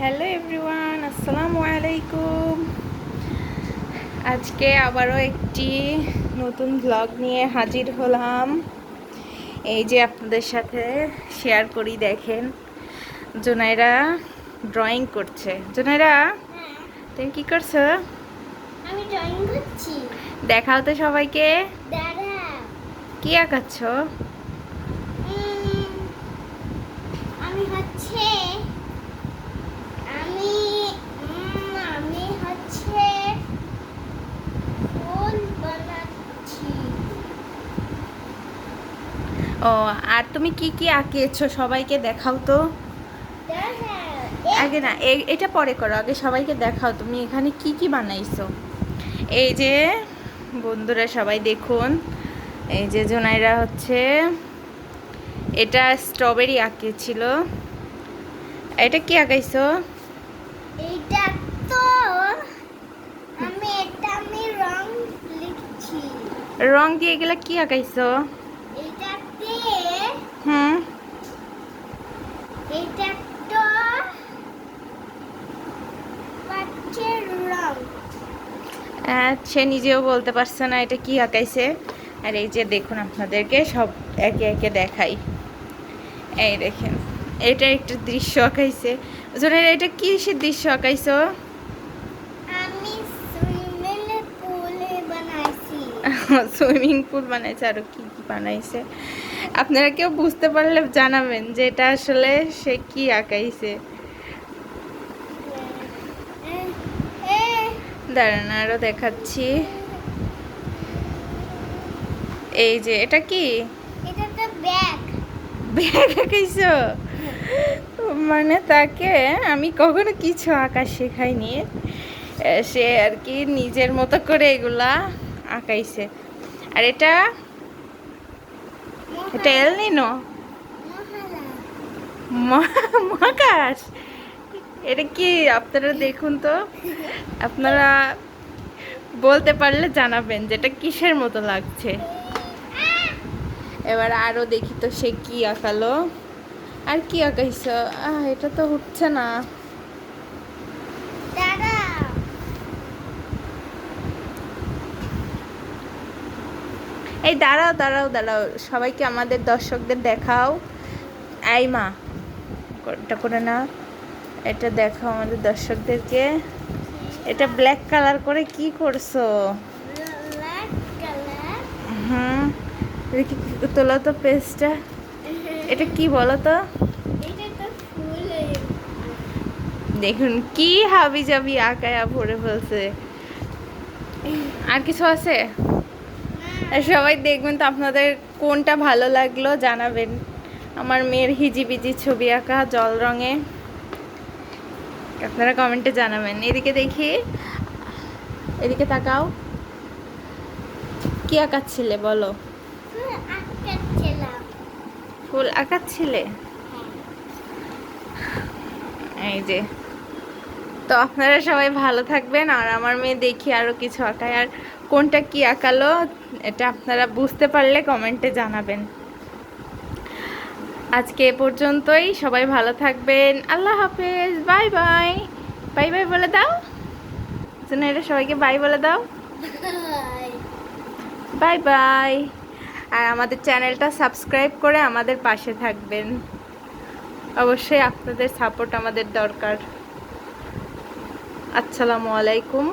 Hello everyone, আসসালামু আলাইকুম। আজকে আবারও একটি নতুন ব্লগ নিয়ে হাজির হলাম। এই যে আপনাদের সাথে শেয়ার করি, দেখেন জুনাইরা ড্রয়িং করছে। জুনাইরা, তুমি কি করছো? আমি ড্রয়িং করছি। দেখাও তো সবাইকে, দাঁড়াও। কি আঁকাচ্ছ? আমি হচ্ছে আমি আমি হচ্ছে ফুল বানাচ্ছি। ও, আর তুমি কি কি আঁকিয়েছো সবাইকে দেখাও তো। আগে না, এটা পরে করো, আগে সবাইকে দেখাও তুমি এখানে কি কি বানাইছো। এই যে বন্ধুরা সবাই দেখুন, এই যে জুনাইরা হচ্ছে এটা স্ট্রবেরি আঁকিয়েছিল। এটা কি আঁকাইছো? এইটা তো আমি রং লিখছি। রং দিয়ে এগুলা কি আঁকাইছো? এইটাতে হুম, এইটা তো পাচ্ছের রং। সে নিজেও বলতে পারছে না এটা কি আঁকাইছে। আর এই যে দেখুন, আপনাদেরকে সব একে একে দেখাই। এই দেখেন, এটা একটা দৃশ্য আঁকাইছে। জুনাইরা, এটা কিসের দৃশ্য আঁকাইছো? আমি সুইমিং পুলে বানাইছি। সুইমিং পুল বানাইছে, আরো কি কি বানাইছে। আপনারা কেউ বুঝতে পারলে জানাবেন যে এটা আসলে সে কি আঁকাইছে। দাঁড়ান, আরো দেখাচ্ছি। এই যে এটা কি? এটা তো ব্যাগ। ব্যাগ আঁকাইছো? মানে তাকে আমি কখনো কিছু আঁকা শেখাইনি, সে আর কি নিজের মতো করে এগুলা আঁকাইছে। আর এটা এটা এল নিনো, মহাকাশ। এটা কি আপনারা দেখুন তো, আপনারা বলতে পারলে জানাবেন যে এটা কিসের মতো লাগছে। এবার আরো দেখি তো সে কি আঁকালো। আর কি আঁকাইছ? এটা তো হচ্ছে না। এই দাঁড়াও দাঁড়াও দাঁড়াও, সবাইকে আমাদের দর্শকদের দেখাও। এই মা, এটা করে না, এটা দেখাও আমাদের দর্শকদেরকে। এটা ব্ল্যাক কালার করে কি করছো? হুম, দেখি তোলো তো পেজটা। এটা কি বলো তো? দেখুন কি হাবি জাবি আঁকায়া ভরে ফেলছে। আর কিছু আছে? আর সবাই দেখবেন তো, আপনাদের কোনটা ভালো লাগলো জানাবেন। আমার মেয়ের হিজিবিজি ছবি আঁকা জল রঙে, আপনারা কমেন্টে জানাবেন। এদিকে দেখি, এদিকে তাকাও, কি আঁকাচ্ছিলে বলো? ফুল আঁকাচ্ছিলে? এই যে, তো আপনারা সবাই ভালো থাকবেন। আর আমার মেয়ে দেখি আরো কিছু আঁকায়, আর কোনটা কি আঁকালো এটা আপনারা বুঝতে পারলে কমেন্টে জানাবেন। আজকে এ পর্যন্তই, সবাই ভালো থাকবেন। আল্লাহ হাফেজ, বাই বাই। বাই বাই বলে দাও, জুনাইরা সবাইকে বাই বলে দাও। Bye bye. আর আমাদের চ্যানেলটা সাবস্ক্রাইব করে আমাদের পাশে থাকবেন। অবশ্যই আপনাদের সাপোর্ট আমাদের দরকার। আসসালামু আলাইকুম।